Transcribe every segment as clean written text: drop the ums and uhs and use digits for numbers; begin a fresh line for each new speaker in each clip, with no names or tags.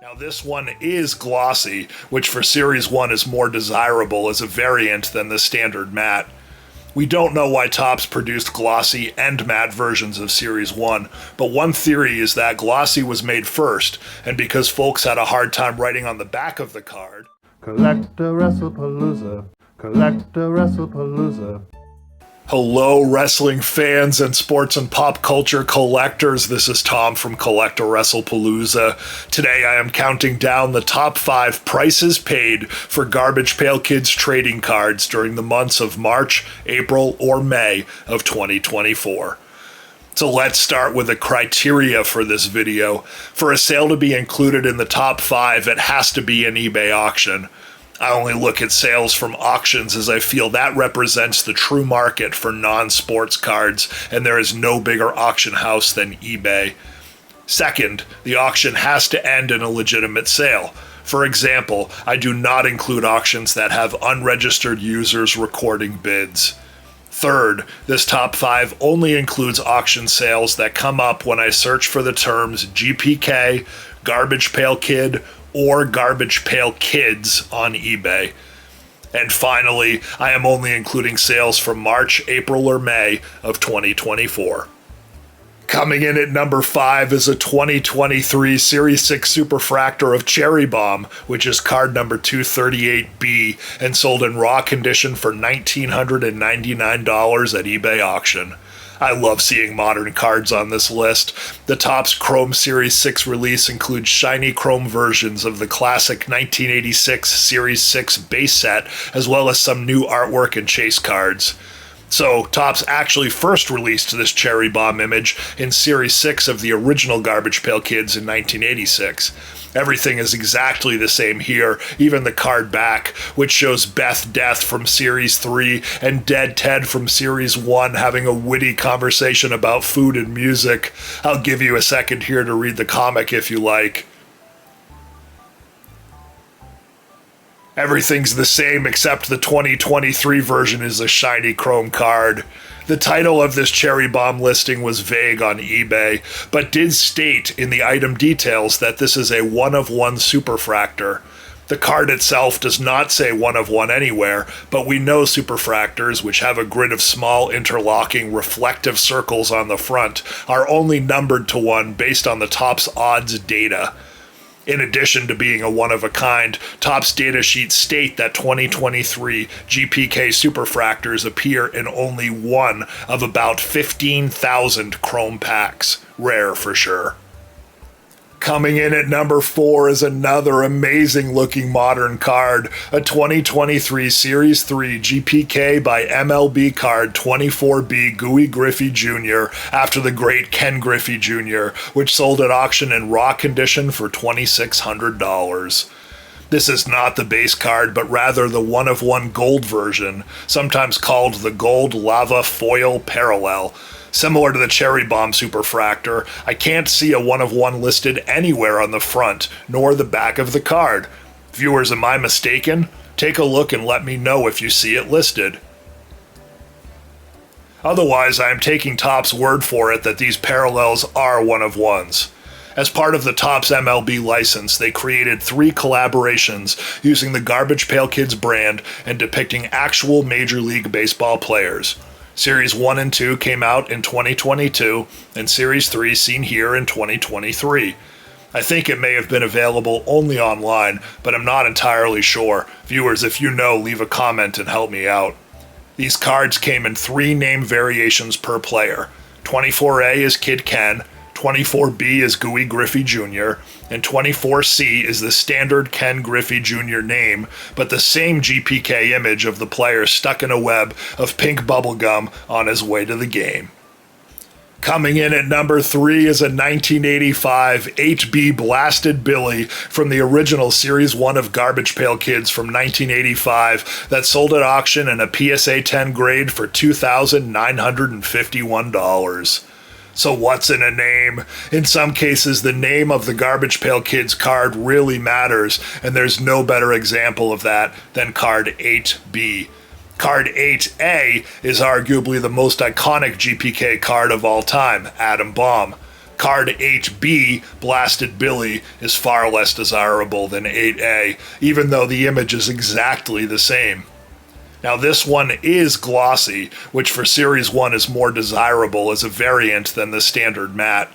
Now this one is glossy, which for Series 1 is more desirable as a variant than the standard matte. We don't know why Topps produced glossy and matte versions of Series 1, but one theory is that glossy was made first, and because folks had a hard time writing on the back of the card.
CollectAWrestlePalooza, CollectAWrestlePalooza.
Hello, wrestling fans and sports and pop culture collectors. This is Tom from CollectAWrestlePalooza. Today I am counting down the top 5 prices paid for Garbage Pail Kids trading cards during the months of March, April, or May of 2024. So let's start with the criteria for this video. For a sale to be included in the top 5, it has to be an eBay auction. I only look at sales from auctions as I feel that represents the true market for non-sports cards, and there is no bigger auction house than eBay. Second, the auction has to end in a legitimate sale. For example, I do not include auctions that have unregistered users recording bids. Third, this top 5 only includes auction sales that come up when I search for the terms GPK, Garbage Pail Kid, or Garbage Pail Kids on eBay. And finally, I am only including sales from March, April, or May of 2024. Coming in at number 5 is a 2023 Series 6 Superfractor of Cherry Bomb, which is card number 238B and sold in raw condition for $1,999 at eBay auction. I love seeing modern cards on this list. The Topps Chrome Series 6 release includes shiny chrome versions of the classic 1986 Series 6 base set, as well as some new artwork and chase cards. So, Topps actually first released this Cherry Bomb image in Series 6 of the original Garbage Pail Kids in 1986. Everything is exactly the same here, even the card back, which shows Beth Death from Series 3 and Dead Ted from Series 1 having a witty conversation about food and music. I'll give you a second here to read the comic if you like. Everything's the same except the 2023 version is a shiny chrome card. The title of this Cherry Bomb listing was vague on eBay, but did state in the item details that this is a one-of-one Superfractor. The card itself does not say one-of-one anywhere, but we know Superfractors, which have a grid of small interlocking reflective circles on the front, are only numbered to 1 based on the Topps odds data. In addition to being a one-of-a-kind, Topps datasheets state that 2023 GPK Superfractors appear in only one of about 15,000 chrome packs. Rare for sure. Coming in at number 4 is another amazing-looking modern card, a 2023 Series 3 GPK by MLB card 24B Gooey Griffey Jr. after the great Ken Griffey Jr., which sold at auction in raw condition for $2,600. This is not the base card, but rather the one-of-one gold version, sometimes called the Gold Lava Foil Parallel. Similar to the Cherry Bomb Superfractor, I can't see a one-of-one listed anywhere on the front, nor the back of the card. Viewers, am I mistaken? Take a look and let me know if you see it listed. Otherwise, I am taking Topps' word for it that these parallels are one-of-ones. As part of the Topps MLB license, they created 3 collaborations using the Garbage Pail Kids brand and depicting actual Major League Baseball players. Series 1 and 2 came out in 2022, and Series 3 seen here in 2023. I think it may have been available only online, but I'm not entirely sure. Viewers, if you know, leave a comment and help me out. These cards came in 3 name variations per player. 24A is Kid Ken, 24B is Gooey Griffey Jr., and 24C is the standard Ken Griffey Jr. name, but the same GPK image of the player stuck in a web of pink bubblegum on his way to the game. Coming in at number 3 is a 1985 HB Blasted Billy from the original Series 1 of Garbage Pail Kids from 1985 that sold at auction in a PSA 10 grade for $2,951. So what's in a name? In some cases, the name of the Garbage Pail Kids card really matters, and there's no better example of that than card 8B. Card 8A is arguably the most iconic GPK card of all time, Atom Bomb. Card 8B, Blasted Billy, is far less desirable than 8A, even though the image is exactly the same. Now this one is glossy, which for Series 1 is more desirable as a variant than the standard matte.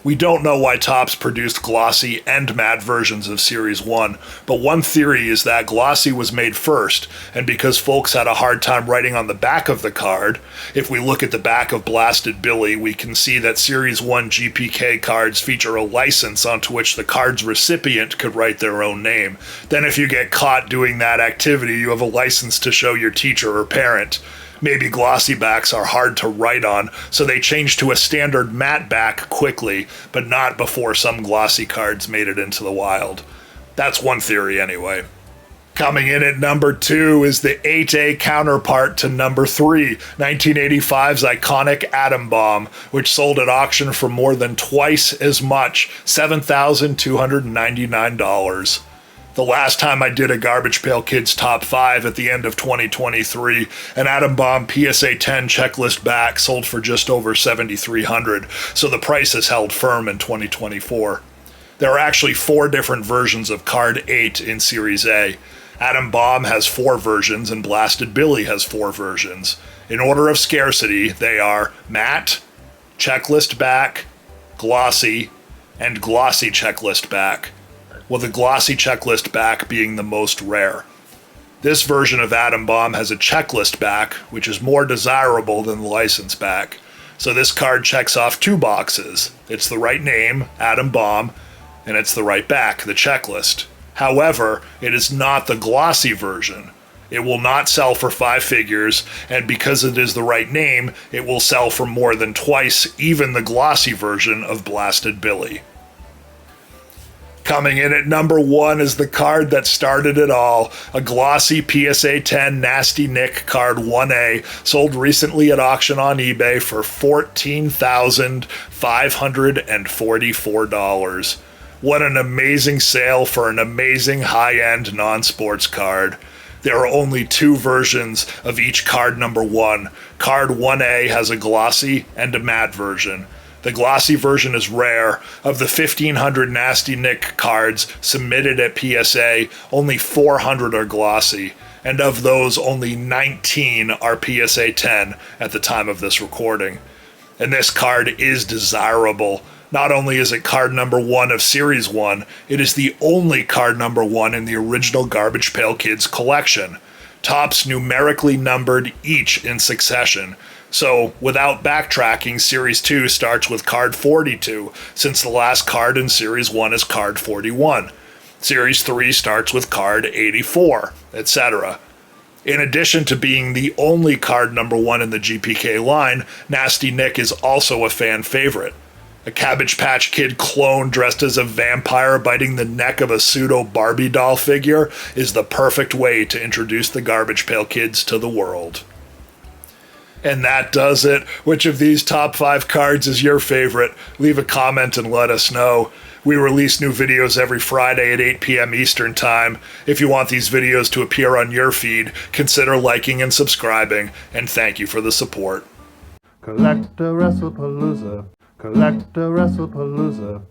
We don't know why Topps produced glossy and matte versions of Series 1, but one theory is that glossy was made first, and because folks had a hard time writing on the back of the card, if we look at the back of Blasted Billy, we can see that Series 1 GPK cards feature a license onto which the card's recipient could write their own name. Then if you get caught doing that activity, you have a license to show your teacher or parent. Maybe glossy backs are hard to write on, so they changed to a standard matte back quickly, but not before some glossy cards made it into the wild. That's one theory anyway. Coming in at number 2 is the 8A counterpart to number 3, 1985's iconic Atom Bomb, which sold at auction for more than twice as much, $7,299. The last time I did a Garbage Pail Kids Top 5 at the end of 2023, an Atom Bomb PSA 10 checklist back sold for just over $7,300, so the price has held firm in 2024. There are actually 4 different versions of Card 8 in Series A. Atom Bomb has 4 versions and Blasted Billy has 4 versions. In order of scarcity, they are matte, checklist back, glossy, and glossy checklist back, with the glossy checklist back being the most rare. This version of Atom Bomb has a checklist back, which is more desirable than the license back. So this card checks off 2 boxes. It's the right name, Atom Bomb, and it's the right back, the checklist. However, it is not the glossy version. It will not sell for 5 figures, and because it is the right name, it will sell for more than twice even the glossy version of Blasted Billy. Coming in at number 1 is the card that started it all, a glossy PSA 10 Nasty Nick card 1A, sold recently at auction on eBay for $14,544. What an amazing sale for an amazing high-end non-sports card. There are only 2 versions of each card number 1. Card 1A has a glossy and a matte version. The glossy version is rare. Of the 1,500 Nasty Nick cards submitted at PSA, only 400 are glossy, and of those, only 19 are PSA 10 at the time of this recording. And this card is desirable. Not only is it card number 1 of Series 1, it is the only card number 1 in the original Garbage Pail Kids collection. Topps numerically numbered each in succession. So, without backtracking, Series 2 starts with card 42, since the last card in Series 1 is card 41. Series 3 starts with card 84, etc. In addition to being the only card number 1 in the GPK line, Nasty Nick is also a fan favorite. A Cabbage Patch Kid clone dressed as a vampire biting the neck of a pseudo Barbie doll figure is the perfect way to introduce the Garbage Pail Kids to the world. And that does it. Which of these top 5 cards is your favorite? Leave a comment and let us know. We release new videos every Friday at 8 p.m. Eastern Time. If you want these videos to appear on your feed, consider liking and subscribing, and thank you for the support.
CollectAWrestlePalooza. CollectAWrestlePalooza.